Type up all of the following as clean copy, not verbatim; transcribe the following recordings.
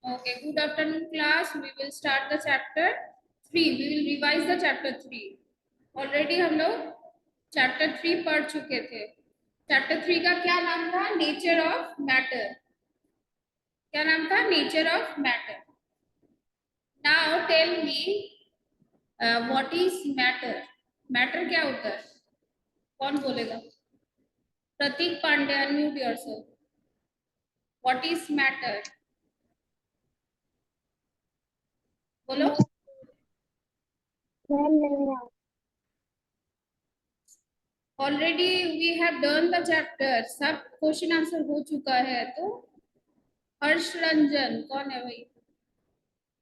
Okay, good afternoon class. We will start the chapter 3. We will revise the chapter 3. Already हम लोग chapter 3 पढ़ चुके थे. Chapter 3 का क्या नाम था? Nature of matter. क्या नाम था? Nature of matter. Now tell me what is matter? Matter क्या होता है? कौन बोलेगा? Prateek Pandey, unmute yourself. What is matter? बोलो. Already we have done the chapter. सब क्वेश्चन आंसर हो चुका है. तो हर्ष रंजन कौन है भाई?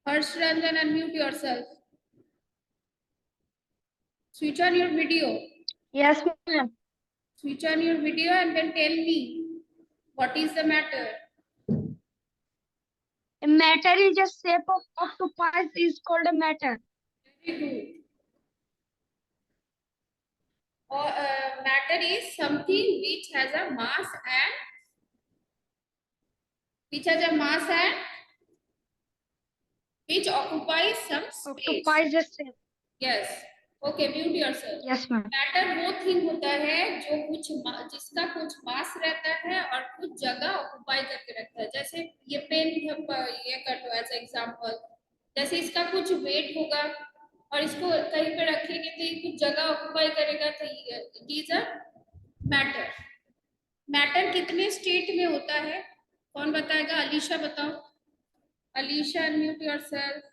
Harsh Ranjan, unmute yourself. Switch on your video. Yes, ma'am. Switch on your video and then tell me what is the matter. A matter is a shape of octopus is called a matter. Very good. Or matter is something which has a mass and which occupies some space. Octopi is a shape. Yes. Okay, mute yourself. Yes, ma'am. Matter वो thing होता है जो कुछ जिसका कुछ मास रहता है और कुछ जगह ऑक्युपाई करके रखता है. जैसे ये पेन ये कर लो एज एग्जांपल. जैसे इसका कुछ वेट होगा और इसको कहीं पे रखेंगे तो ये कुछ जगह ऑक्युपाई करेगा, तो it is a matter. Matter कितने स्टेट में होता है? कौन बताएगा? अलीशा बताओ. Alisha, unmute yourself.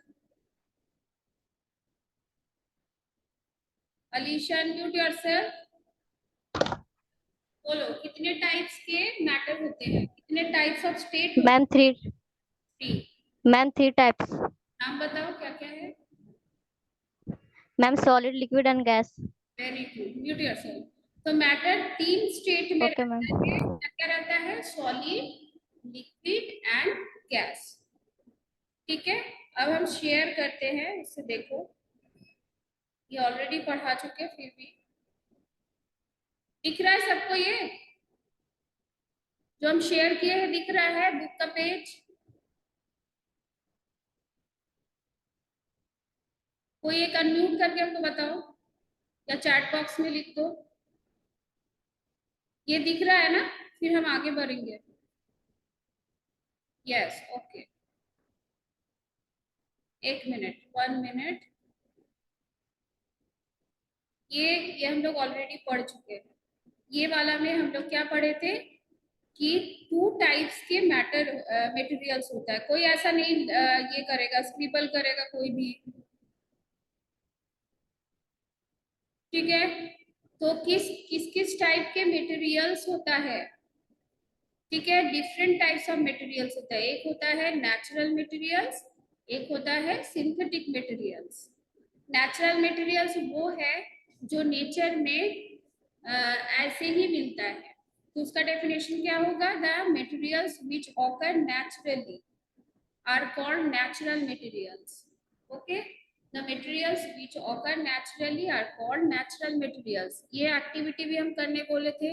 Alisha, unmute yourself. बोलो, कितने टाइप्स के मैटर होते हैं? कितने types of state? Ma'am three. 3. Ma'am 3 types. नाम बताओ क्या क्या है? Ma'am solid, liquid and gas. Very good. Mute yourself. तो मैटर 3 स्टेट में ओके मैम. रहता है. क्या रहता है? Solid, liquid and gas. ठीक है. अब हम शेयर करते हैं. इससे देखो, ये ऑलरेडी पढ़ा चुके, फिर भी दिख रहा है सबको? ये जो हम शेयर किए हैं दिख रहा है बुक का पेज? कोई एक अनम्यूट करके हमको बताओ या चैट बॉक्स में लिख दो. ये दिख रहा है ना? फिर हम आगे बढ़ेंगे. यस. ओके, एक मिनट, 1 मिनट. ये हम लोग ऑलरेडी पढ़ चुके हैं. ये वाला में हम लोग क्या पढ़े थे कि 2 टाइप्स के मैटर मटेरियल्स होता है. कोई ऐसा नहीं ये करेगा, स्क्रिबल करेगा कोई भी. ठीक है. तो किस किस किस टाइप के मटेरियल्स होता है? ठीक है. डिफरेंट टाइप्स ऑफ मटेरियल्स होता है. एक होता है नेचुरल मटेरियल्स, एक होता है सिंथेटिक मटेरियल्स. नेचुरल मटेरियल्स वो है जो नेचर में ऐसे ही मिलता है. तो उसका डेफिनेशन क्या होगा? The materials which occur naturally are called natural materials. Okay. The materials which occur naturally are called natural materials. ये एक्टिविटी भी हम करने बोले थे.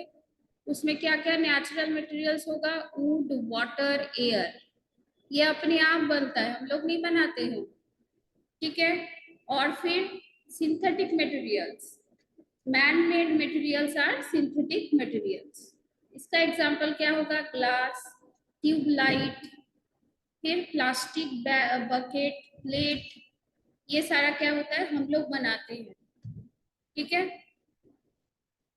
उसमें क्या क्या नेचुरल मटेरियल्स होगा? Would, water, air. ये अपने आप बनता है, हम लोग नहीं बनाते हैं. ठीक है. और फिर synthetic materials. Man made materials are synthetic materials. इसका एग्जांपल क्या होगा? ग्लास, ट्यूबलाइट, फिर प्लास्टिक बकेट, प्लेट. ये सारा क्या होता है? हम लोग बनाते हैं. ठीक है.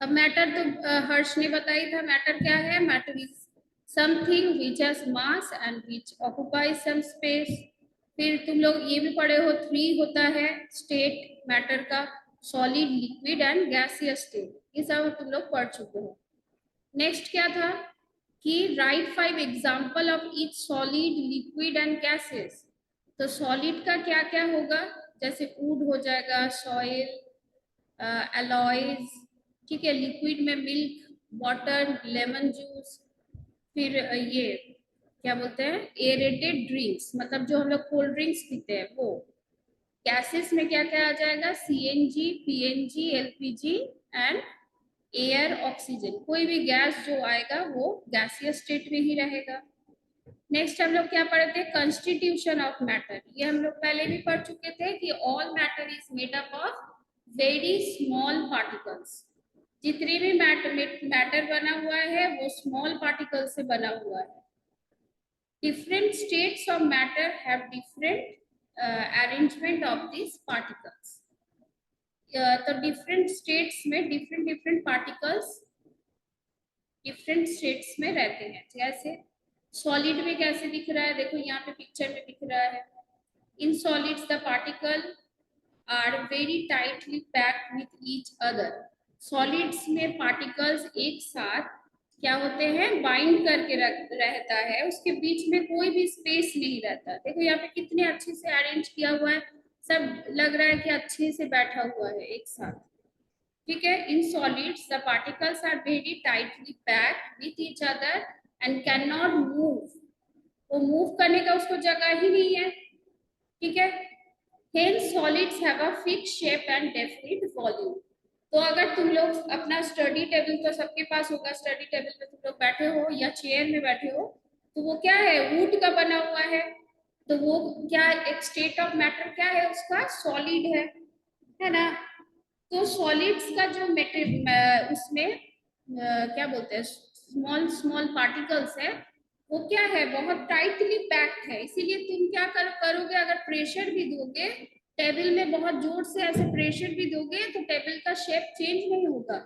अब मैटर तो हर्ष ने बताई था. मैटर क्या है? Matter is something which has mass and which occupies some space. फिर तुम लोग ये भी पढ़े हो 3 होता है स्टेट मैटर का: solid, liquid and gaseous state. ये सब तुम लोग पढ़ चुके हो. नेक्स्ट क्या था कि right 5 example of each solid, liquid and gases. तो सॉलिड का क्या क्या होगा? जैसे वुड हो जाएगा, सॉइल, एलॉयज. ठीक है. लिक्विड में मिल्क, वाटर, लेमन जूस. फिर ये क्या बोलते हैं? एरेटेड ड्रिंक्स, मतलब जो हम लोग कोल्ड ड्रिंक्स पीते हैं वो. गैसेस में क्या क्या आ जाएगा? CNG, PNG, LPG and air, oxygen. कोई भी गैस जो आएगा वो गैसियस स्टेट में ही रहेगा. नेक्स्ट हम लोग क्या पढ़े थे, कंस्टिट्यूशन ऑफ मैटर। ये हम लोग पहले भी पढ़ चुके थे कि all matter is made up of very small particles. जितने भी मैटर बना हुआ है वो स्मॉल पार्टिकल से बना हुआ है। Different states of matter have different arrangement of this particles. तो डिफरेंट स्टेट्स में different different particles different states में रहते हैं। जैसे सॉलिड में कैसे दिख रहा है, देखो यहाँ पे पिक्चर में दिख रहा है। In solids the particle are very tightly packed with each other. Solids में पार्टिकल्स एक साथ क्या होते हैं, बाइंड करके रहता है, उसके बीच में कोई भी स्पेस नहीं रहता। देखो यहाँ पे कितने अच्छे से अरेंज किया हुआ है, सब लग रहा है कि अच्छे से बैठा हुआ है एक साथ। ठीक है, in solids the particles are very tightly packed with each other and can not move. वो मूव करने का उसको जगह ही नहीं है। ठीक है, hence solids have a fixed shape and definite volume। तो अगर तुम लोग अपना स्टडी टेबल तो सबके पास होगा, स्टडी टेबल पे तुम लोग बैठे हो या चेयर में बैठे हो, तो वो क्या है, वुड का बना हुआ है। तो वो क्या, एक स्टेट ऑफ मैटर क्या है उसका, सॉलिड है ना। तो सॉलिड्स का जो उसमें क्या बोलते हैं, स्मॉल स्मॉल पार्टिकल्स है, वो क्या है, बहुत टाइटली पैक्ड है। इसीलिए तुम क्या करोगे, अगर प्रेशर भी दोगे टेबल में, बहुत जोर से ऐसे प्रेशर भी दोगे तो टेबल का शेप चेंज नहीं होगा।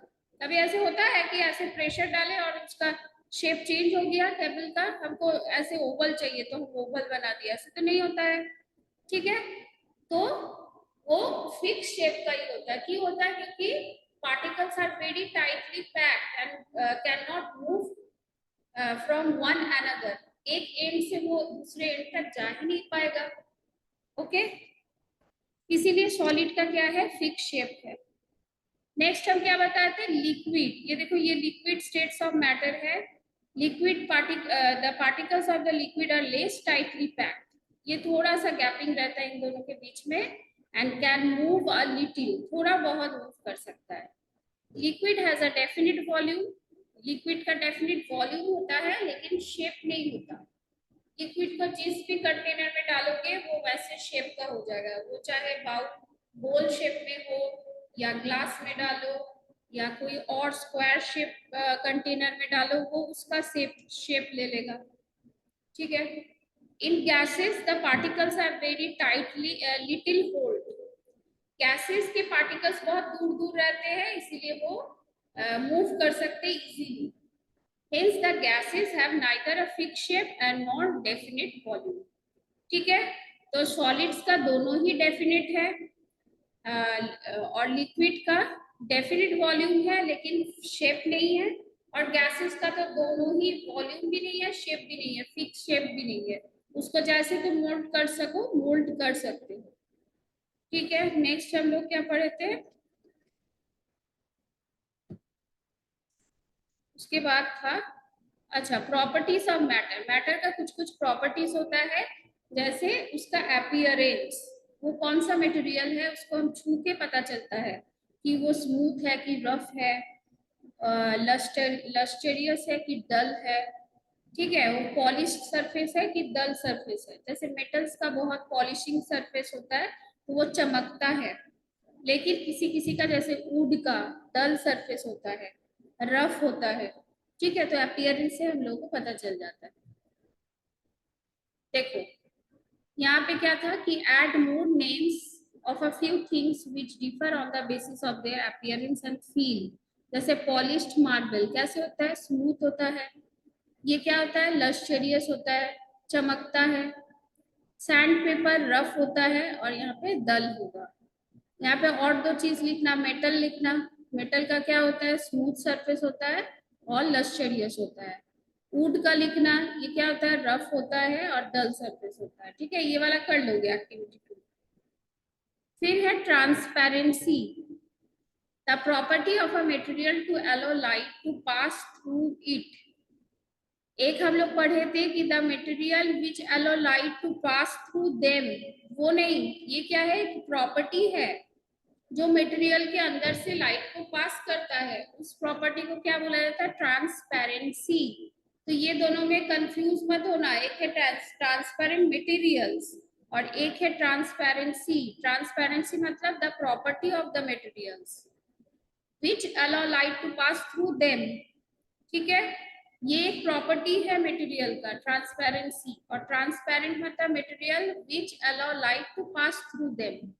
कभी ऐसे होता है कि ऐसे प्रेशर डाले और उसका शेप चेंज हो गया टेबल का, हमको ऐसे ओवल चाहिए तो हम ओवल बना दिया, ऐसे तो नहीं होता है। ठीक है, तो वो फिक्स शेप का ही होता है। क्यों होता है, क्योंकि particles are very tightly packed and can not move from one another. एक एंड से वो दूसरे एंड तक जा ही नहीं पाएगा। ओके, इसीलिए सॉलिड का क्या है, फिक्स शेप है। नेक्स्ट हम क्या बताते हैं, लिक्विड। ये देखो, ये लिक्विड स्टेट्स ऑफ मैटर है। Liquid the particles of the liquid are less tightly packed. ये थोड़ा सा गैपिंग रहता है इन दोनों के बीच में, and can move a little, थोड़ा बहुत मूव कर सकता है। Liquid has a definite volume. Liquid का डेफिनिट वॉल्यूम होता है लेकिन शेप नहीं होता। लिक्विड को जिस भी कंटेनर में डालोगे वो वैसे शेप का हो जाएगा, वो चाहे बोल शेप में हो या ग्लास में डालो या कोई और स्क्वायर शेप कंटेनर में डालो, वो उसका शेप ले लेगा। ठीक है, in gases the particles are very tightly little hold. Gases के पार्टिकल्स बहुत दूर दूर रहते हैं, इसीलिए वो मूव कर सकते easily. Hence the gases have neither a fixed shape and nor definite volume। ठीक है, तो सॉलिड्स का दोनों ही डेफिनेट है और लिक्विड का डेफिनेट वॉल्यूम है लेकिन शेप नहीं है, और गैसेस का तो दोनों ही वॉल्यूम भी नहीं है, शेप भी नहीं है, फिक्स शेप भी नहीं है। उसको जैसे तुम मोल्ड कर सको मोल्ड कर सकते हो। ठीक है, नेक्स्ट हम लोग क्या पढ़े थे, उसके बाद था अच्छा प्रॉपर्टीज ऑफ मैटर। मैटर का कुछ कुछ प्रॉपर्टीज होता है, जैसे उसका अपीयरेंस, वो कौन सा मटेरियल है उसको हम छू के पता चलता है कि वो स्मूथ है कि रफ है, लस्टरियस है कि डल है। ठीक है, वो पॉलिश्ड सरफेस है कि डल सरफेस है। जैसे मेटल्स का बहुत पॉलिशिंग सरफेस होता है तो वो चमकता है, लेकिन किसी किसी का जैसे वुड का डल सरफेस होता है, रफ होता है। ठीक है, तो अपीयरेंस से हम लोगों को पता चल जाता है। देखो यहाँ पे क्या था कि add more names of a few things which differ on the basis of their appearance and feel। जैसे polished marble कैसे होता है, स्मूथ होता है। ये क्या होता है, लस्टरियस होता है, चमकता है। सैंड पेपर रफ होता है और यहाँ पे डल होगा। यहाँ पे और दो चीज लिखना, मेटल लिखना। मेटल का क्या होता है, स्मूथ सरफेस होता है और लस्टरियस होता है। वुड का लिखना, ये क्या होता है, रफ होता है और डल सरफेस होता है। ठीक है, ये वाला कर लोगे एक्टिविटी 2। फिर है transparency, the property of a material to allow light to pass through it. एक हम लोग पढ़े थे कि the material which allow light to pass through them, वो नहीं, ये क्या है, प्रॉपर्टी है जो मटेरियल के अंदर से लाइट को पास करता है, उस प्रॉपर्टी को क्या बोला जाता है, ट्रांसपेरेंसी। तो ये दोनों में कंफ्यूज मत होना, एक है ट्रांसपेरेंट मटेरियल्स और एक है ट्रांसपेरेंसी। ट्रांसपेरेंसी मतलब the property of the materials which allow light to pass through them. ठीक है, ये एक प्रॉपर्टी है मटेरियल का ट्रांसपेरेंसी, और ट्रांसपेरेंट मतलब material which allow light to pass through them,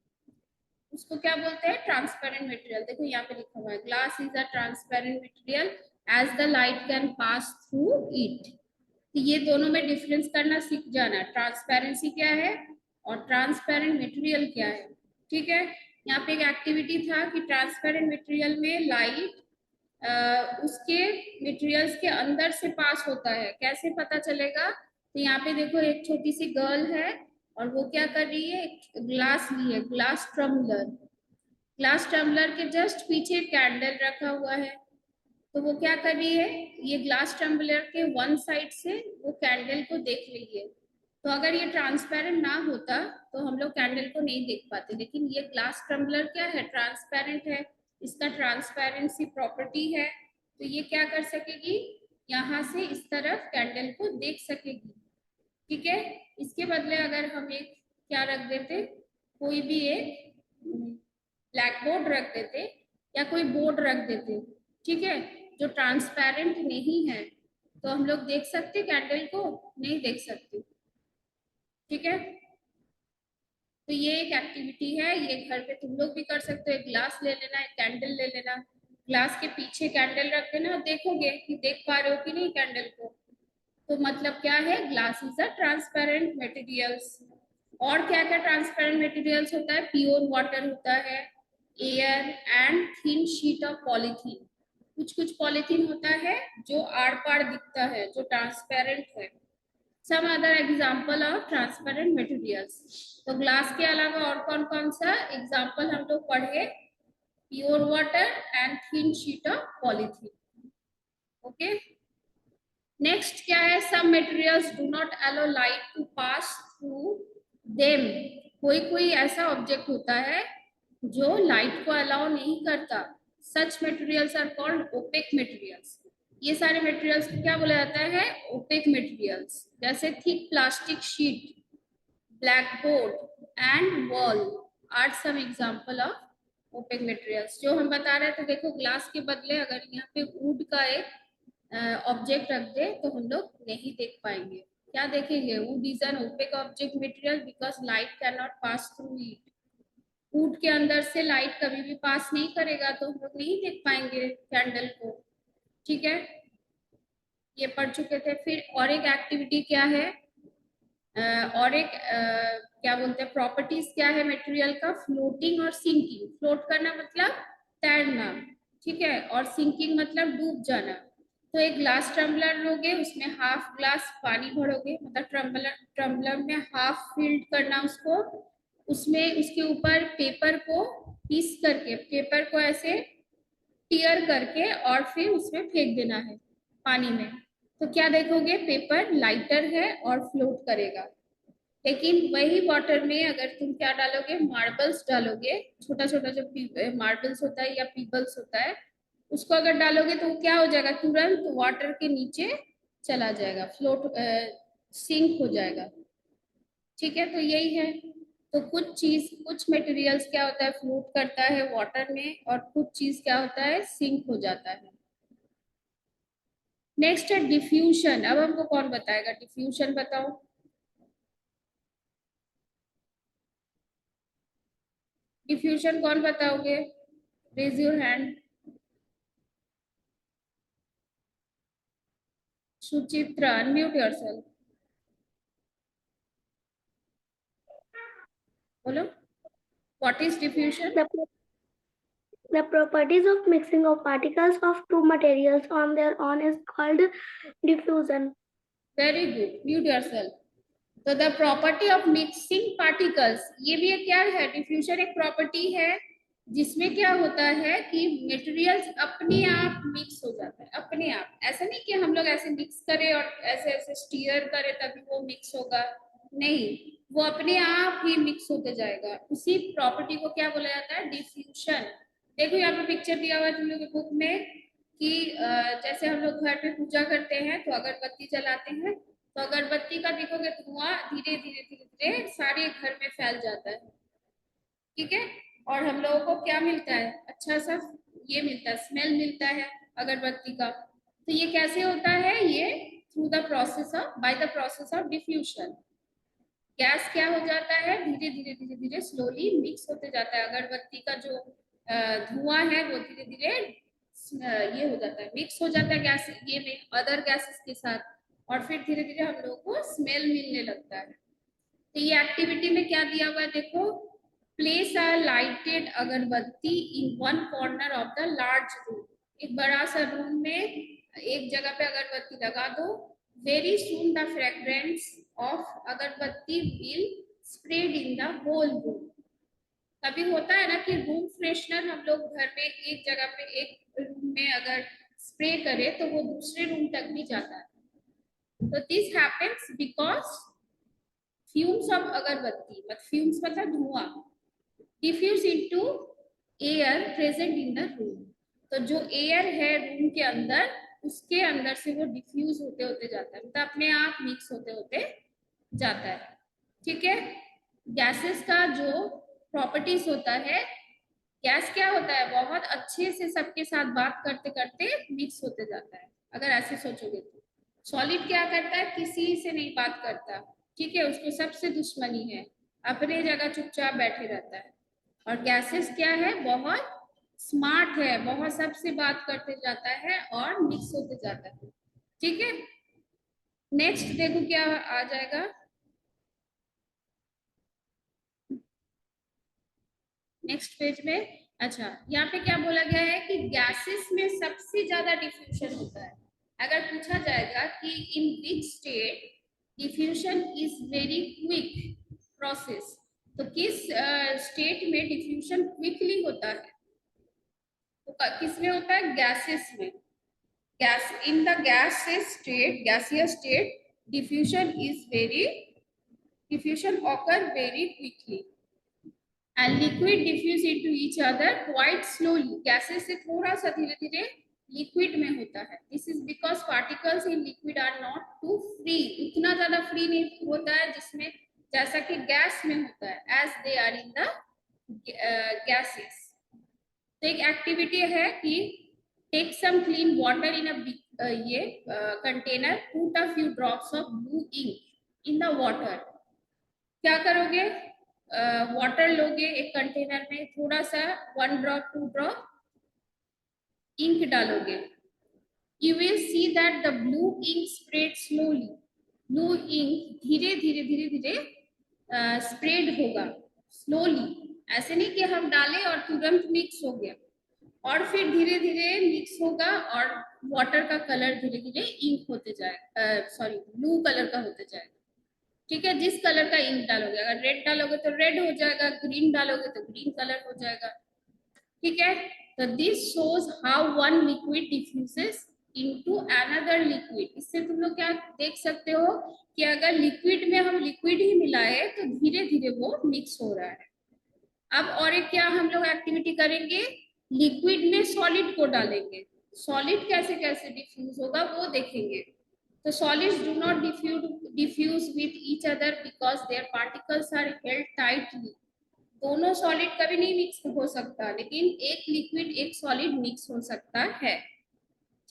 उसको क्या बोलते हैं? Transparent material. देखो यहाँ पे लिखा हुआ है glass is a transparent material as the light can pass through it. तो ये दोनों में डिफरेंस करना सीख जाना, ट्रांसपेरेंसी क्या है और ट्रांसपेरेंट मटेरियल क्या है। ठीक है, यहाँ पे एक एक्टिविटी था कि ट्रांसपेरेंट मटेरियल में लाइट उसके मटेरियल्स के अंदर से पास होता है, कैसे पता चलेगा? तो यहाँ पे देखो एक छोटी सी गर्ल है और वो क्या कर रही है, एक ग्लास ली है, ग्लास टम्बलर। ग्लास टम्बलर के जस्ट पीछे कैंडल रखा हुआ है, तो वो क्या कर रही है, ये ग्लास टम्बलर के वन साइड से वो कैंडल को देख रही है। तो अगर ये ट्रांसपेरेंट ना होता तो हम लोग कैंडल को नहीं देख पाते, लेकिन ये ग्लास टम्बलर क्या है, ट्रांसपेरेंट है, इसका ट्रांसपेरेंसी प्रॉपर्टी है, तो ये क्या कर सकेगी, यहाँ से इस तरफ कैंडल को देख सकेगी। ठीक है, इसके बदले अगर हम एक क्या रख देते, कोई भी एक ब्लैक बोर्ड रख देते या कोई बोर्ड रख देते, ठीक है, जो ट्रांसपेरेंट नहीं है, तो हम लोग देख सकते कैंडल को? नहीं देख सकते। ठीक है, तो ये एक एक्टिविटी है, ये घर पे तुम लोग भी कर सकते हो। एक ग्लास ले लेना, एक कैंडल ले लेना, ग्लास के पीछे कैंडल रख देना और देखोगे कि देख पा रहे हो कि नहीं कैंडल को। तो मतलब क्या है, glass is a transparent materials. और क्या क्या ट्रांसपेरेंट मटेरियल्स होता है, प्योर वाटर होता है, air and thin sheet of polythene. कुछ कुछ पॉलीथीन होता है जो आर पार दिखता है, जो ट्रांसपेरेंट है। Some other example of transparent materials. तो ग्लास के अलावा और कौन कौन सा एग्जाम्पल हम लोग पढ़े, pure water and thin sheet of polythene. Okay, next क्या है, some materials do not allow light to pass through them. कोई कोई ऐसा ऑब्जेक्ट होता है जो लाइट को अलाउ नहीं करता, such materials are called opaque materials. ये सारे मटेरियल्स को क्या बोला जाता है, ओपेक मटेरियल्स। जैसे thick plastic sheet, black board and wall are some example of opaque materials. जो हम बता रहे थे, देखो ग्लास के बदले अगर यहाँ पे वुड का एक ऑब्जेक्ट रख दे तो हम लोग नहीं देख पाएंगे। क्या देखेंगे, would is an opaque object material because light can not pass through it. Would के अंदर से लाइट कभी भी पास नहीं करेगा, तो हम लोग नहीं देख पाएंगे कैंडल को। ठीक है, ये पढ़ चुके थे। फिर और एक एक्टिविटी क्या है, और एक क्या बोलते हैं, प्रॉपर्टीज क्या है मटेरियल का, फ्लोटिंग और सिंकिंग। फ्लोट करना मतलब तैरना, ठीक है, और सिंकिंग मतलब डूब जाना। तो एक ग्लास टम्बलर लोगे, उसमें हाफ ग्लास पानी भरोगे, मतलब टम्बलर में हाफ फिल्ड करना उसको, उसमें उसके ऊपर पेपर को पीस करके, पेपर को ऐसे टीयर करके और फिर उसमें फेंक देना है पानी में। तो क्या देखोगे, पेपर लाइटर है और फ्लोट करेगा। लेकिन वही वाटर में अगर तुम क्या डालोगे, मार्बल्स डालोगे, छोटा छोटा जो मार्बल्स होता है या पीबल्स होता है, उसको अगर डालोगे तो वो क्या हो जाएगा, तुरंत वाटर के नीचे चला जाएगा, फ्लोट सिंक हो जाएगा। ठीक है, तो यही है। तो कुछ मटेरियल्स क्या होता है, फ्लोट करता है वाटर में, और कुछ चीज क्या होता है, सिंक हो जाता है। नेक्स्ट है डिफ्यूजन। अब हमको कौन बताएगा, डिफ्यूजन बताओ। डिफ्यूजन कौन बताओगे, raise your hand. Suchitra, unmute yourself, बोलो, what is diffusion? The properties of mixing of particles of two materials on their own is called diffusion. Very good, mute yourself. तो the property of mixing particles, ये भी एक क्या है, diffusion एक property है जिसमें क्या होता है कि मटेरियल्स अपने आप मिक्स हो जाता है, अपने आप। ऐसा नहीं कि हम लोग ऐसे मिक्स करें और ऐसे ऐसे स्टीयर करें तभी वो मिक्स होगा, नहीं, वो अपने आप ही मिक्स होते जाएगा। उसी प्रॉपर्टी को क्या बोला जाता है, डिफ्यूजन। देखो यहाँ पे पिक्चर दिया हुआ है तुम लोग के बुक में, कि जैसे हम लोग घर पे पूजा करते हैं तो अगरबत्ती जलाते हैं, तो अगरबत्ती का देखोगे धुआं धीरे धीरे धीरे धीरे सारे घर में फैल जाता है, ठीक है। और हम लोगों को क्या मिलता है, अच्छा सा ये मिलता है, स्मेल मिलता है अगरबत्ती का। तो ये कैसे होता है, ये through the process of, by the process of diffusion. Gas क्या हो जाता है, धीरे धीरे धीरे धीरे स्लोली मिक्स होते जाता है, अगरबत्ती का जो धुआं है वो धीरे धीरे ये हो जाता है, मिक्स हो जाता है गैस ये में अदर गैसेस के साथ, और फिर धीरे धीरे हम लोग को स्मेल मिलने लगता है। तो ये एक्टिविटी में क्या दिया हुआ है देखो, प्लेस अ लाइटेड अगरबत्ती in one corner of the large room. एक बड़ा सा रूम में एक जगह पे अगरबत्ती लगा दो, very soon the fragrance of अगरबत्ती will spread in the whole room. कभी होता है ना कि रूम फ्रेशनर हम लोग घर में एक जगह पे एक रूम में अगर स्प्रे करें तो वो दूसरे रूम तक भी जाता है। तो this happens because fumes of agarbatti, fumes मतलब धुआं, diffuse into air present in the room. तो जो एयर है रूम के अंदर, उसके अंदर से वो डिफ्यूज होते होते जाता है, मतलब अपने आप मिक्स होते होते जाता है, ठीक है। गैसेस का जो प्रॉपर्टीज होता है, गैस क्या होता है, बहुत अच्छे से सबके साथ बात करते करते मिक्स होते जाता है। अगर ऐसे सोचोगे तो सॉलिड क्या करता है, किसी से नहीं बात करता, ठीक है, उसको सबसे दुश्मनी है, अपने जगह चुपचाप बैठे रहता है। और गैसेस क्या है, बहुत स्मार्ट है, बहुत सबसे बात करते जाता है और मिक्स होते जाता है, ठीक है। नेक्स्ट देखो क्या आ जाएगा, नेक्स्ट पेज में। अच्छा, यहाँ पे क्या बोला गया है कि गैसेस में सबसे ज्यादा डिफ्यूजन होता है। अगर पूछा जाएगा कि in which state diffusion is very quick process, तो किस स्टेट में डिफ्यूजन क्विकली होता है, तो किस में होता है, गैसेस में। Gas in the gases state, gaseous state, diffusion is very, diffusion occur very quickly and liquid diffuse into each other quite slowly। गैसेस से थोड़ा सा धीरे धीरे लिक्विड में होता है। This is because particles in liquid are not too free, उतना ज्यादा फ्री नहीं होता है जिसमें, जैसा कि गैस में होता है, as they are in the gases. तो एक एक्टिविटी है कि take some clean water in a ये container, put a few drops of blue ink in the water. क्या करोगे, वाटर लोगे एक कंटेनर में, थोड़ा सा 1 ड्रॉप 2 ड्रॉप इंक डालोगे, you will see that the blue ink spread slowly. Blue ink धीरे धीरे धीरे धीरे स्प्रेड होगा स्लोली, ऐसे नहीं कि हम डालें और तुरंत मिक्स हो गया, और फिर धीरे धीरे मिक्स होगा और वाटर का कलर धीरे धीरे इंक होते जाएगा, सॉरी ब्लू कलर का होते जाएगा, ठीक है। जिस कलर का इंक डालोगे, अगर रेड डालोगे तो रेड हो जाएगा, ग्रीन डालोगे तो ग्रीन कलर हो जाएगा, ठीक है। तो this shows how one liquid diffuses into another liquid. इससे तुम लोग क्या देख सकते हो कि अगर लिक्विड में हम लिक्विड ही मिलाए तो धीरे धीरे वो मिक्स हो रहा है। अब और एक क्या हम लोग एक्टिविटी करेंगे, लिक्विड में सॉलिड को डालेंगे, सॉलिड कैसे कैसे डिफ्यूज होगा वो देखेंगे। The solids do not diffuse with each other because their particles are held tightly। दोनों सॉलिड कभी नहीं मिक्स हो सकता, लेकिन एक लिक्विड एक सॉलिड मिक्स हो सकता है,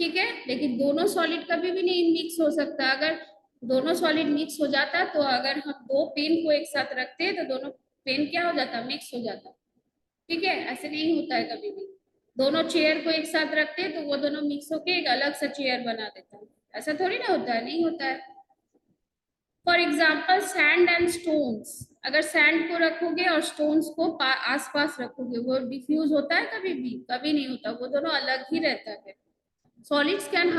ठीक है। लेकिन दोनों सॉलिड कभी भी नहीं मिक्स हो सकता। अगर दोनों सॉलिड मिक्स हो जाता तो अगर हम दो पेन को एक साथ रखते तो दोनों पेन क्या हो जाता, मिक्स हो जाता, ठीक है। ऐसे नहीं होता है कभी भी। दोनों चेयर को एक साथ रखते तो वो दोनों मिक्स होके एक अलग सा चेयर बना देता है, ऐसा थोड़ी ना होता है, नहीं होता है। For example sand and stones, अगर सैंड को रखोगे और स्टोन्स को आसपास रखोगे, वो डिफ्यूज होता है कभी भी, कभी नहीं होता, वो दोनों अलग ही रहता है। Solids can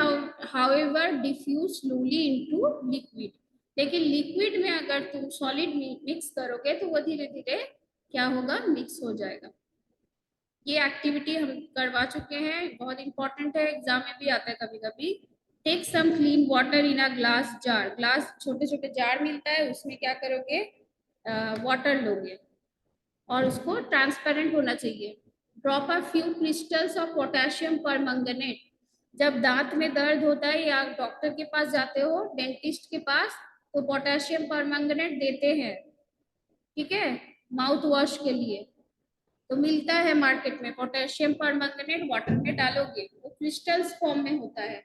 however diffuse slowly into liquid, लेकिन लिक्विड में अगर तुम सॉलिड मिक्स करोगे तो वो धीरे धीरे क्या होगा, मिक्स हो जाएगा। ये एक्टिविटी हम करवा चुके हैं, बहुत इंपॉर्टेंट है, एग्जाम में भी आता है कभी कभी। Take some clean water in a glass jar, glass छोटे छोटे जार मिलता है, उसमें क्या करोगे, वाटर लोगे और उसको ट्रांसपेरेंट होना चाहिए। Drop a few crystals of potassium permanganate जब दांत में दर्द होता है या डॉक्टर के पास जाते हो, डेंटिस्ट के पास, तो पोटेशियम परमंगनेट देते हैं, ठीक है, माउथ वॉश के लिए। तो मिलता है मार्केट में, पोटेशियम परमंगनेट वाटर में डालोगे वो क्रिस्टल्स फॉर्म में होता है,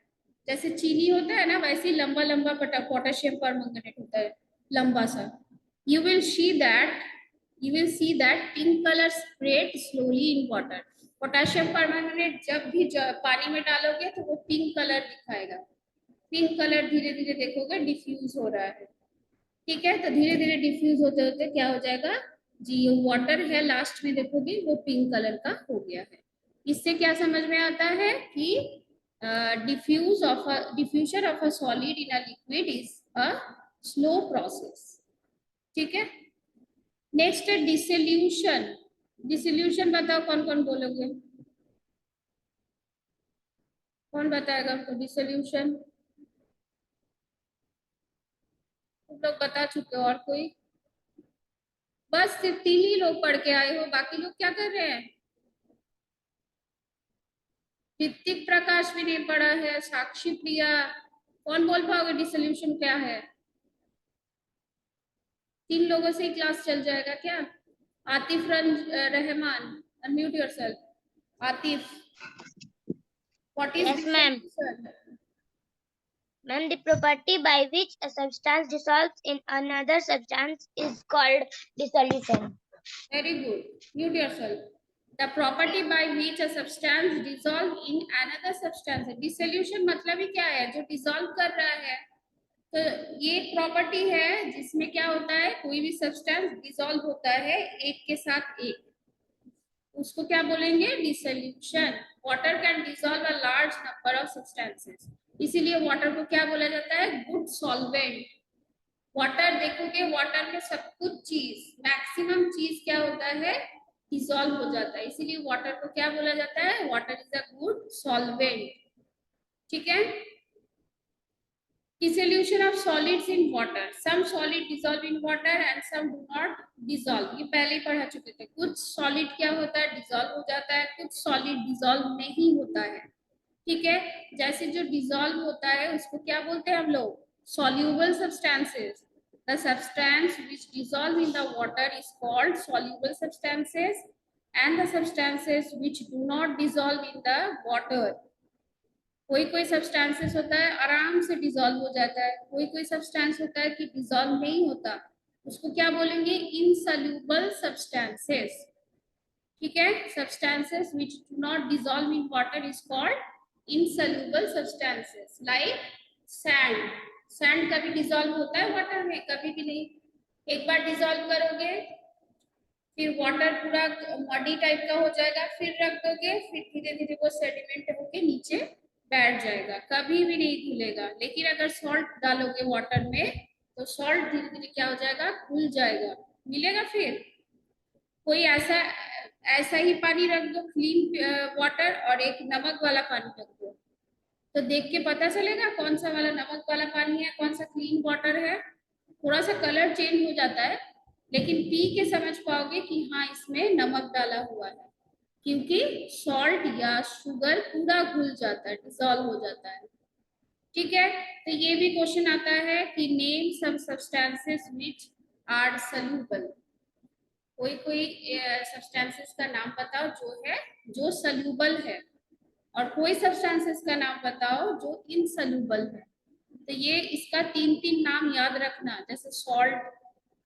जैसे चीनी होता है ना, वैसे ही लंबा लंबा पोटेशियम परमंगनेट होता है, लंबा सा। You will see that pink colour spread slowly in water. Potassium permanganate जब भी पानी में डालोगे तो वो पिंक कलर दिखाएगा, पिंक कलर धीरे धीरे देखोगे डिफ्यूज हो रहा है, ठीक है। तो धीरे धीरे डिफ्यूज होते होते क्या हो जाएगा जी, ये वाटर है, लास्ट में देखोगे वो पिंक कलर का हो गया है। इससे क्या समझ में आता है कि diffusion of a solid in a liquid is a slow process, ठीक है। नेक्स्ट है डिसोल्यूशन। डिसोल्यूशन बताओ, कौन कौन बोलोगे, कौन बताएगा हमको डिसोल्यूशन? तुम लोग बता चुके हो, और कोई? बस सिर्फ 3 ही लोग पढ़ के आए हो, बाकी लोग क्या कर रहे हैं? ऋतिक प्रकाश भी नहीं पढ़ा है, साक्षी प्रिया, कौन बोल पाओगे डिसोल्यूशन क्या है? 3 लोगों से ही क्लास चल जाएगा क्या? Atif Rahman, unmute yourself. Atif, what is Yes, ma'am. Dissolution? Ma'am, the property by which a substance dissolves in another substance is called dissolution. Very good. Mute yourself. The property by which a substance dissolve in another substance. Dissolution मतलब ही क्या है? जो dissolve कर रहा है। तो ये एक प्रॉपर्टी है जिसमें क्या होता है, कोई भी सब्सटेंस डिसॉल्व होता है एक के साथ एक, उसको क्या बोलेंगे? Dissolution. Water can dissolve a large number of substances, इसीलिए वाटर को क्या बोला जाता है? Good solvent. वाटर देखोगे, वाटर में सब कुछ चीज, मैक्सिमम चीज क्या होता है? डिसॉल्व हो जाता है, इसीलिए वाटर को क्या बोला जाता है? Water is a good solvent, ठीक है। Dissolution of solids in water. Some solid dissolve in water and some do not dissolve. ये पहले ही पढ़ा चुके थे। कुछ solid क्या होता है? डिसॉल्व हो जाता है, कुछ solid डिसॉल्व नहीं होता है, ठीक है। जैसे जो डिसॉल्व होता है उसको क्या बोलते हैं हम लोग? soluble substances. The substance which dissolve in the water is called soluble substances, and the substances which do not dissolve in the water, कोई कोई सब्सटेंसेस होता है आराम से डिसॉल्व हो जाता है, कोई कोई सब्सटेंस होता है कि डिसॉल्व नहीं होता, उसको क्या बोलेंगे? इनसॉल्युबल सब्सटेंसेस, ठीक है। Substances which do not dissolve in water is called insoluble substances, like sand. Sand कभी डिसॉल्व होता है वाटर में? कभी भी नहीं। एक बार डिसॉल्व करोगे, फिर वाटर पूरा मडी टाइप का हो जाएगा, फिर रख दोगे, फिर धीरे धीरे वो सेडिमेंट होके नीचे बैठ जाएगा, कभी भी नहीं घुलेगा। लेकिन अगर सॉल्ट डालोगे वाटर में तो सॉल्ट धीरे धीरे क्या हो जाएगा? घुल जाएगा, मिलेगा। फिर कोई ऐसा ऐसा ही पानी रख दो, क्लीन वाटर, और एक नमक वाला पानी रख दो, तो देख के पता चलेगा कौन सा वाला नमक वाला पानी है, कौन सा क्लीन वाटर है। थोड़ा सा कलर चेंज हो जाता है, लेकिन पी के समझ पाओगे कि हाँ इसमें नमक डाला हुआ है, क्योंकि सॉल्ट या शुगर पूरा घुल जाता है, डिसॉल्व हो जाता है, ठीक है। तो ये भी क्वेश्चन आता है कि name some substances which are soluble. कोई कोई सब्सटेंसेस का नाम बताओ जो सॉल्युबल है, और कोई सब्सटेंसेस का नाम बताओ जो इनसॉल्युबल है। तो ये इसका 3 नाम याद रखना, जैसे सॉल्ट,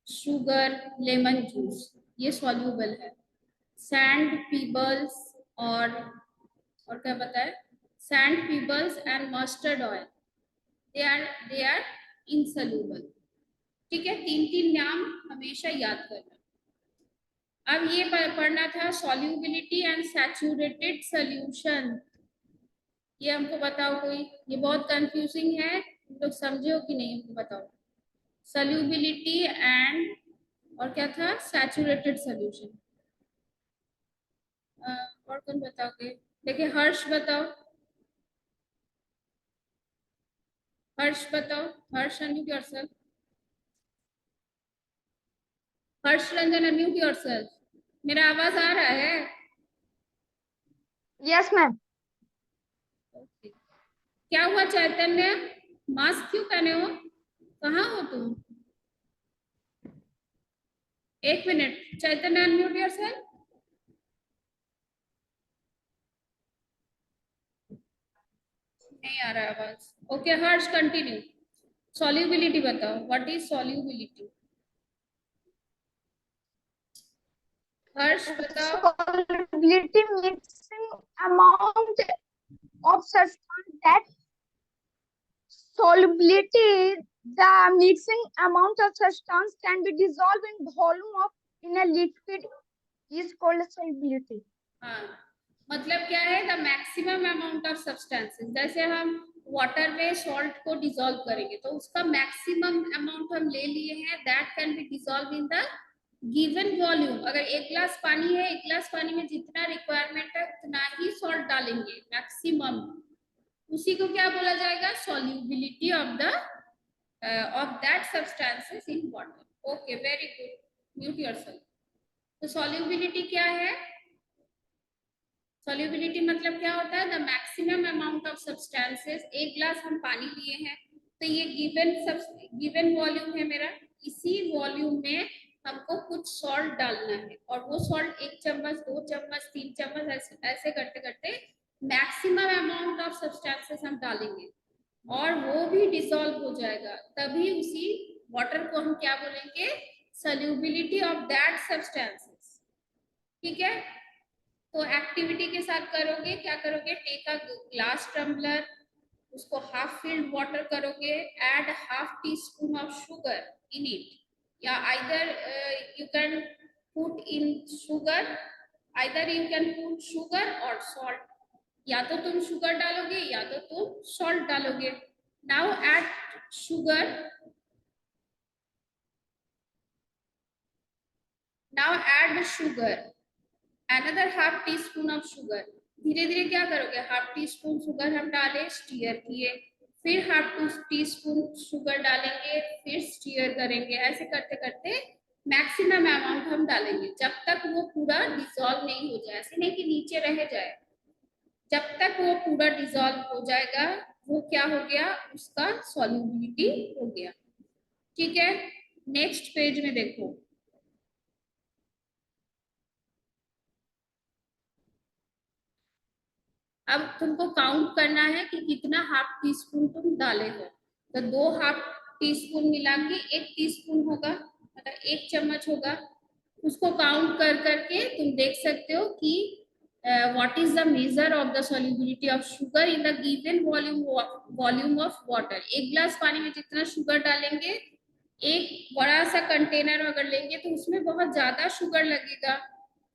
शुगर, लेमन जूस, ये सॉल्युबल है। सैंड, पीबल्स और क्या बताए? Sand, pebbles and mustard oil, they are insoluble, ठीक है। 3 नाम हमेशा याद करना। अब ये पढ़ना था सॉल्युबिलिटी एंड सैचुरेटेड सॉल्यूशन। ये हमको बताओ कोई, ये बहुत कंफ्यूजिंग है, तुम लोग समझे हो कि नहीं, हमको बताओ। सॉल्युबिलिटी एंड और क्या था? Saturated solution. और कौन बताओगे? देखिए हर्ष बताओ, हर्ष बताओ, हर्ष अनम्यूट योरसेल्फ। हर्ष रंजन अनम्यूट योरसेल्फ। मेरा आवाज आ रहा है? Yes, ma'am. Okay. क्या हुआ चैतन्य, मास्क क्यों पहने हो, कहाँ हो तुम? एक मिनट, चैतन्य अनम्यूट योरसेल्फ। नहीं आ रहा है आवाज। ओके हर्ष कंटिन्यू। सॉल्युबिलिटी बताओ, व्हाट इज सॉल्युबिलिटी? हर्ष बताओ। Solubility mixing amount of substance that solubility the mixing amount of substance can be dissolved in volume of in a liquid is called solubility. हाँ, मतलब क्या है, the maximum amount of substances. जैसे हम water में salt को dissolve करेंगे तो उसका मैक्सिमम अमाउंट हम ले लिए हैं, that can be dissolve in the given volume. अगर एक गिलास पानी है, एक गिलास पानी में जितना रिक्वायरमेंट है उतना ही सॉल्ट डालेंगे मैक्सिमम, उसी को क्या बोला जाएगा, solubility of the of that substances in water. Okay very good, mute yourself. तो सॉल्युबिलिटी क्या है? सॉल्युबिलिटी मतलब क्या होता है, the maximum amount of substances. एक ग्लास हम पानी लिए हैं तो ये गिवन वॉल्यूम है मेरा, इसी वॉल्यूम में हमको कुछ सॉल्ट डालना है और वो सॉल्ट 1 चम्मच 2 चम्मच 3 चम्मच ऐसे करते करते मैक्सिमम अमाउंट ऑफ सब्सटेंसेस हम डालेंगे और वो भी डिसॉल्व हो जाएगा, तभी उसी वाटर को हम क्या बोलेंगे, सॉल्युबिलिटी ऑफ दैट सब्सटेंसेस। ठीक है, तो एक्टिविटी के साथ करोगे, क्या करोगे, टेक अ ग्लास टम्बलर, उसको हाफ फिल्ड वाटर करोगे, add half tea spoon of sugar in it, या either you can put in sugar, either you can put sugar और सॉल्ट, या तो तुम शुगर डालोगे या तो तुम सॉल्ट डालोगे। Now add sugar, now add sugar, another half tea spoon of sugar. धीरे धीरे क्या करोगे, हाफ टी स्पून शुगर हम डाले, स्टीयर किए, फिर हाफ टी स्पून शुगर डालेंगे, फिर स्टीयर करेंगे, ऐसे करते करते मैक्सिमम अमाउंट हम डालेंगे जब तक वो पूरा डिसॉल्व नहीं हो जाए। ऐसे नहीं कि नीचे रह जाए, जब तक वो पूरा डिसॉल्व हो जाएगा वो क्या हो गया, उसका सॉल्युबिलिटी हो गया। ठीक है, नेक्स्ट पेज में देखो, अब तुमको काउंट करना है कि कितना हाफ टी स्पून तुम डाले हो। तो 2 हाफ टी स्पून मिला के 1 टीस्पून होगा, मतलब 1 चम्मच होगा। उसको काउंट कर करके तुम देख सकते हो कि what is the measure of the solubility of sugar in the given volume of water. एक गिलास पानी में जितना शुगर डालेंगे, एक बड़ा सा कंटेनर अगर लेंगे तो उसमें बहुत ज्यादा शुगर लगेगा,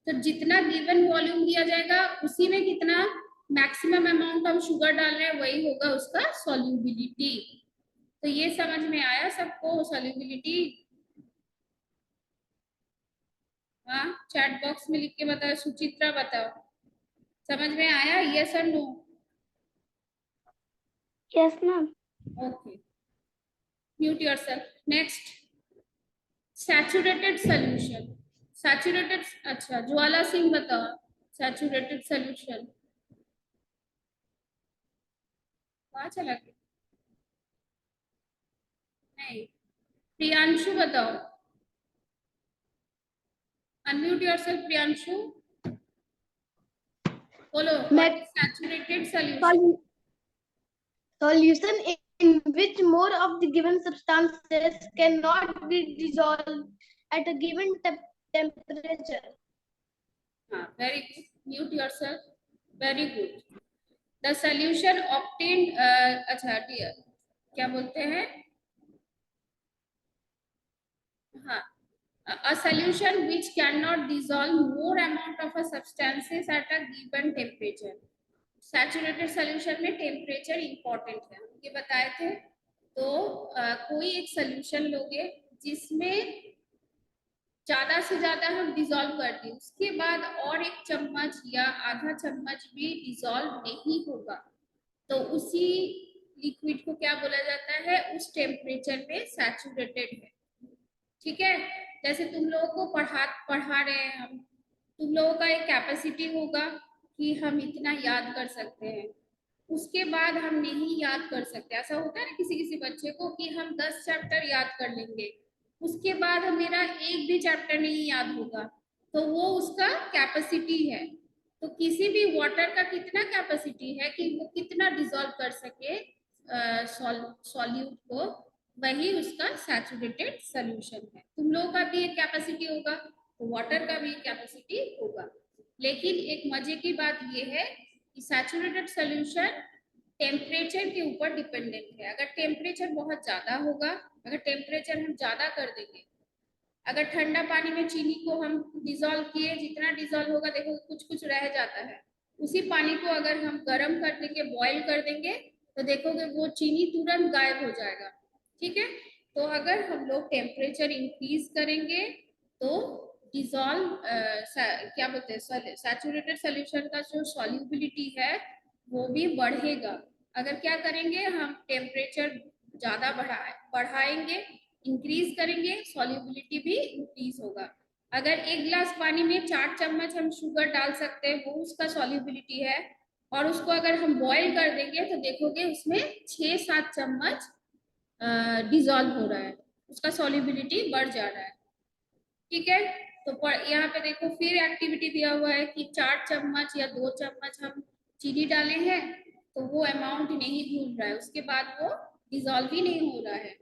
तो जितना गिवन वॉल्यूम दिया जाएगा उसी में कितना मैक्सिमम अमाउंट हम शुगर डाल रहे हैं वही होगा उसका सॉल्युबिलिटी। तो ये समझ में आया सबको, सॉल्युबिलिटी? हाँ, चैट बॉक्स में लिख के बताओ, सुचित्रा बताओ, समझ में आया, यस और no? Yes, ma'am. Okay, mute yourself. Next, saturated solution. Saturated, अच्छा ज्वाला सिंह बताओ, सैचुरेटेड सॉल्यूशन कहाँ चला गया? नहीं, प्रियांशु बताओ, अनम्यूट योरसेल्फ प्रियांशु, बोलो, what is saturated solution? Solution in which more of the given substances cannot be dissolved at a given temperature. हाँ, very good, mute yourself, very good. The solution obtained, अच्छा dear, क्या बोलते हैं, हाँ, a solution which cannot dissolve more amount of a substances at a given temperature. Saturated solution में temperature important है, हम ये बताए थे। तो कोई एक सॉल्यूशन लोगे जिसमें ज्यादा से ज्यादा हम डिसॉल्व कर दें, उसके बाद और 1 चम्मच या आधा चम्मच भी डिसॉल्व नहीं होगा, तो उसी लिक्विड को क्या बोला जाता है, उस टेम्परेचर में सैचुरेटेड है। ठीक है, जैसे तुम लोगों को पढ़ा रहे हैं हम, तुम लोगों का एक कैपेसिटी होगा कि हम इतना याद कर सकते हैं, उसके बाद हम नहीं याद कर सकते। ऐसा होता है ना किसी किसी बच्चे को कि हम 10 चैप्टर याद कर लेंगे, उसके बाद मेरा एक भी चैप्टर नहीं याद होगा, तो वो उसका कैपेसिटी है। तो किसी भी वाटर का कितना कैपेसिटी है कि वो कितना डिसॉल्व कर सके सॉल्यूट को, वही उसका सैचुरेटेड सॉल्यूशन है। तुम लोगों का भी एक कैपेसिटी होगा, तो वाटर का भी कैपेसिटी होगा। लेकिन एक मजे की बात ये है कि सैचुरेटेड सॉल्यूशन टेम्परेचर के ऊपर डिपेंडेंट है। अगर टेम्परेचर बहुत ज्यादा होगा, अगर टेम्परेचर हम ज्यादा कर देंगे, अगर ठंडा पानी में चीनी को हम डिसॉल्व किए, जितना डिसॉल्व होगा देखो कुछ कुछ रह जाता है, उसी पानी को अगर हम गर्म कर देंगे, बॉईल कर देंगे, तो देखोगे वो चीनी तुरंत गायब हो जाएगा। ठीक है, तो अगर हम लोग टेम्परेचर इंक्रीज करेंगे तो डिसॉल्व क्या बोलते हैं, सैचुरेटेड सॉल्यूशन का जो सॉल्युबिलिटी है वो भी बढ़ेगा। अगर क्या करेंगे, हम टेम्परेचर ज्यादा बढ़ाएंगे, इंक्रीज करेंगे, सॉल्युबिलिटी भी इंक्रीज होगा। अगर एक गिलास पानी में 4 चम्मच हम शुगर डाल सकते हैं, वो उसका सॉल्युबिलिटी है, और उसको अगर हम बॉईल कर देंगे तो देखोगे उसमें 6-7 चम्मच डिसॉल्व हो रहा है, उसका सॉल्युबिलिटी बढ़ जा रहा है। ठीक है, तो यहाँ पे देखो फिर एक्टिविटी दिया हुआ है कि 4 चम्मच या 2 चम्मच हम चीनी डाले हैं, तो वो अमाउंट नहीं भूल रहा है, उसके बाद वो डिसॉल्व ही नहीं हो रहा है।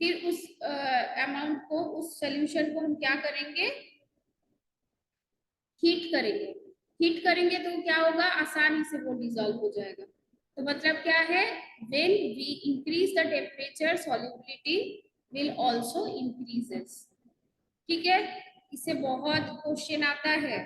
फिर उस अमाउंट को, उस सोल्यूशन को हम क्या करेंगे, हीट करेंगे। हीट करेंगे तो क्या होगा, आसानी से वो डिसॉल्व हो जाएगा। तो मतलब क्या है, when we increase the temperature solubility will also increases. ठीक है, इससे बहुत क्वेश्चन आता है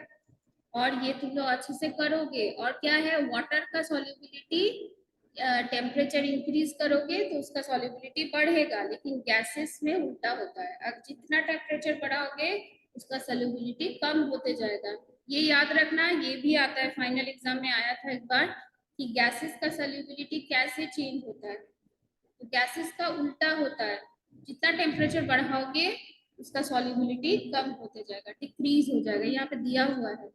और ये तुम लोग अच्छे से करोगे। और क्या है, वाटर का सॉल्युबिलिटी टेम्परेचर इंक्रीज करोगे तो उसका सॉल्युबिलिटी बढ़ेगा, लेकिन गैसेस में उल्टा होता है, अब जितना टेम्परेचर बढ़ाओगे उसका सॉल्युबिलिटी कम होते जाएगा। ये याद रखना, ये भी आता है फाइनल एग्जाम में आया था एक बार कि गैसेस का सॉल्युबिलिटी कैसे चेंज होता है। तो गैसेस का उल्टा होता है, जितना टेम्परेचर बढ़ाओगे उसका सॉल्युबिलिटी कम होते जाएगा, डिक्रीज हो जाएगा। यहाँ पे दिया हुआ है,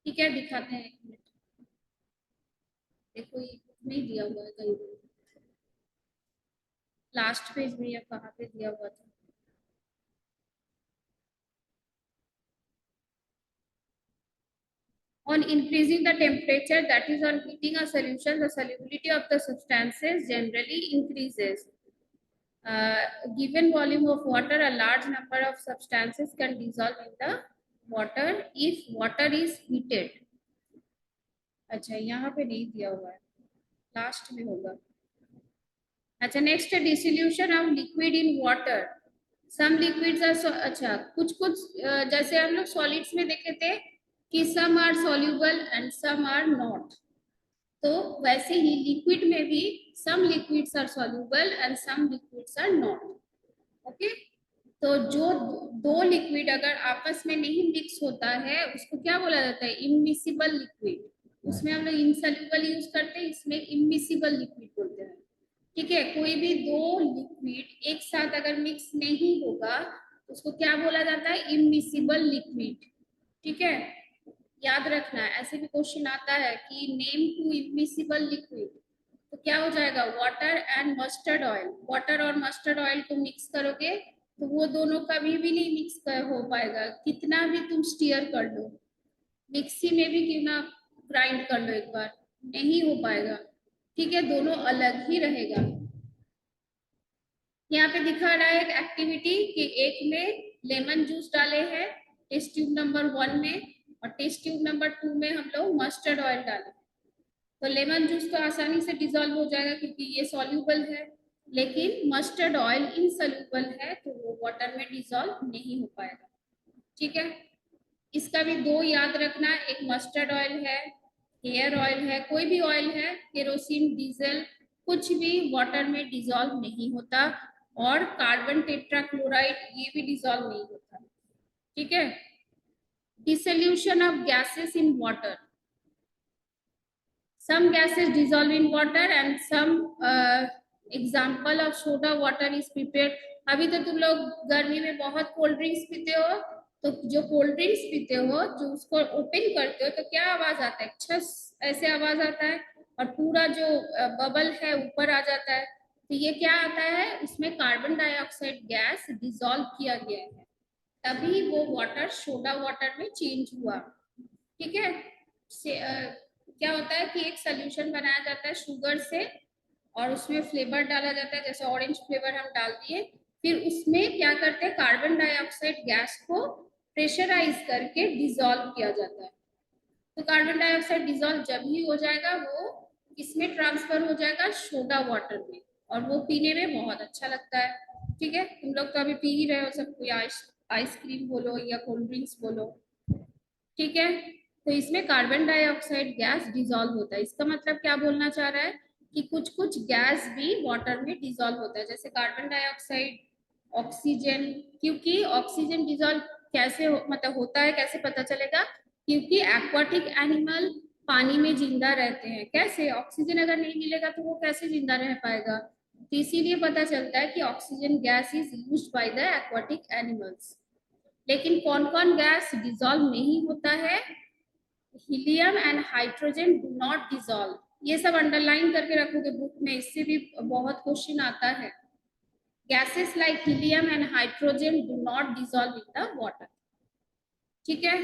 ठीक है, दिखाते हैं, एक मिनट। देखो ये नहीं दिया हुआ है कहीं पे, लास्ट पेज में या कहाँ पे दिया हुआ था। On increasing the temperature, that is on heating a solution, the solubility of the substances generally increases. Given volume of water, a large number of substances can dissolve in the water if water is heated. अच्छा, यहाँ पे नहीं दिया हुआ है, last में होगा। अच्छा, next dissolution of liquid in water. Some liquids are, अच्छा कुछ कुछ जैसे हम लोग सॉलिड्स में देखे थे कि some are soluble and some are not, तो वैसे ही लिक्विड में भी some liquids are soluble and some liquids are not. Okay, तो जो दो लिक्विड अगर आपस में नहीं मिक्स होता है उसको क्या बोला जाता है, इमिसिबल लिक्विड। उसमें हम लोग इनसॉल्यूबल यूज करते हैं, इसमें इमिसिबल लिक्विड बोलते हैं। ठीक है, कोई भी दो लिक्विड एक साथ अगर मिक्स नहीं होगा तो उसको क्या बोला जाता है, इमिसिबल लिक्विड। ठीक है, याद रखना, ऐसे भी क्वेश्चन आता है कि नेम टू इमिसिबल लिक्विड, तो क्या हो जाएगा, water and mustard oil. Water और मस्टर्ड ऑयल को मिक्स करोगे तो वो दोनों कभी भी नहीं मिक्स हो पाएगा, कितना भी तुम स्टीयर कर लो, मिक्सी में भी क्यों ना ग्राइंड कर लो एक बार, नहीं हो पाएगा। ठीक है, दोनों अलग ही रहेगा। यहाँ पे दिखा रहा है एक एक्टिविटी कि एक में लेमन जूस डाले हैं टेस्ट ट्यूब नंबर 1 में, और टेस्ट ट्यूब नंबर 2 में हम लोग मस्टर्ड ऑयल डाले। तो लेमन जूस तो आसानी से डिसॉल्व हो जाएगा क्योंकि ये सॉल्यूबल है, लेकिन मस्टर्ड ऑयल इनसॉल्यूबल है तो वो वाटर में डिसॉल्व नहीं हो पाएगा। ठीक है, इसका भी दो याद रखना, एक मस्टर्ड ऑयल है, हेयर ऑयल है, कोई भी ऑयल है, केरोसिन, डीजल, कुछ भी वाटर में डिसॉल्व नहीं होता, और कार्बन टेट्राक्लोराइड ये भी डिसॉल्व नहीं होता। ठीक है, dissolution of gases in water. Some gases dissolve in water and some example of soda water is prepared. अभी तो तुम लोग गर्मी में बहुत कोल्ड ड्रिंक्स पीते हो, तो जो कोल्ड ड्रिंक्स पीते हो, जो उसको ओपन करते हो तो क्या आवाज आता है, छस ऐसे आवाज आता है, और पूरा जो बबल है ऊपर आ जाता है, तो ये क्या आता है, उसमें कार्बन डाइऑक्साइड गैस डिसॉल्व किया गया है, तभी वो वाटर सोडा वाटर में चेंज हुआ। ठीक है। क्या होता है कि एक सोल्यूशन बनाया जाता है शुगर से, और उसमें फ्लेवर डाला जाता है, जैसे ऑरेंज फ्लेवर हम डाल दिए, फिर उसमें क्या करते हैं, कार्बन डाइऑक्साइड गैस को प्रेशराइज करके डिसॉल्व किया जाता है। तो कार्बन डाइऑक्साइड डिसॉल्व जब ही हो जाएगा, वो किसमें ट्रांसफर हो जाएगा, सोडा वाटर में, और वो पीने में बहुत अच्छा लगता है। ठीक है, तुम लोग तो अभी पी ही रहे हो सब, कोई आइसक्रीम बोलो या कोल्ड ड्रिंक्स बोलो। ठीक है, तो इसमें कार्बन डाइऑक्साइड गैस डिसॉल्व होता है। इसका मतलब क्या बोलना चाह रहा है कि कुछ कुछ गैस भी वाटर में डिसॉल्व होता है, जैसे कार्बन डाइऑक्साइड, ऑक्सीजन। क्योंकि ऑक्सीजन डिसॉल्व कैसे मतलब होता है, कैसे पता चलेगा, क्योंकि एक्वाटिक एनिमल पानी में जिंदा रहते हैं। कैसे, ऑक्सीजन अगर नहीं मिलेगा तो वो कैसे जिंदा रह पाएगा, तो इसीलिए पता चलता है कि oxygen gas is used by the aquatic animals. लेकिन कौन कौन गैस डिसॉल्व नहीं होता है, helium and hydrogen do not dissolve. ये सब अंडरलाइन करके रखोगे बुक में, इससे भी बहुत क्वेश्चन आता है। Gases like helium and hydrogen do not dissolve in the water. ठीक है,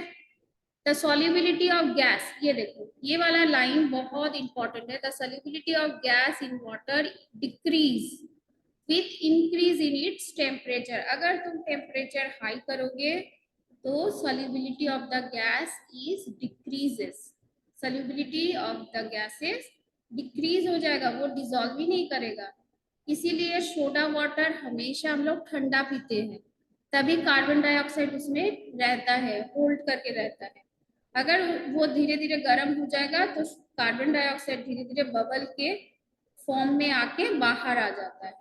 द सॉल्युबिलिटी ऑफ गैस, ये देखो ये वाला लाइन बहुत इंपॉर्टेंट है। The solubility of gas in water decrease with increase in its temperature. अगर तुम टेम्परेचर हाई करोगे तो solubility of the gas is decreases, solubility of the gases decrease हो जाएगा, वो डिसॉल्व ही नहीं करेगा। इसीलिए सोडा वाटर हमेशा हम लोग ठंडा पीते हैं, तभी कार्बन डाइऑक्साइड उसमें रहता है, होल्ड करके रहता है। अगर वो धीरे धीरे गर्म हो जाएगा तो कार्बन डाइऑक्साइड धीरे धीरे बबल के फॉर्म में आके बाहर आ जाता है।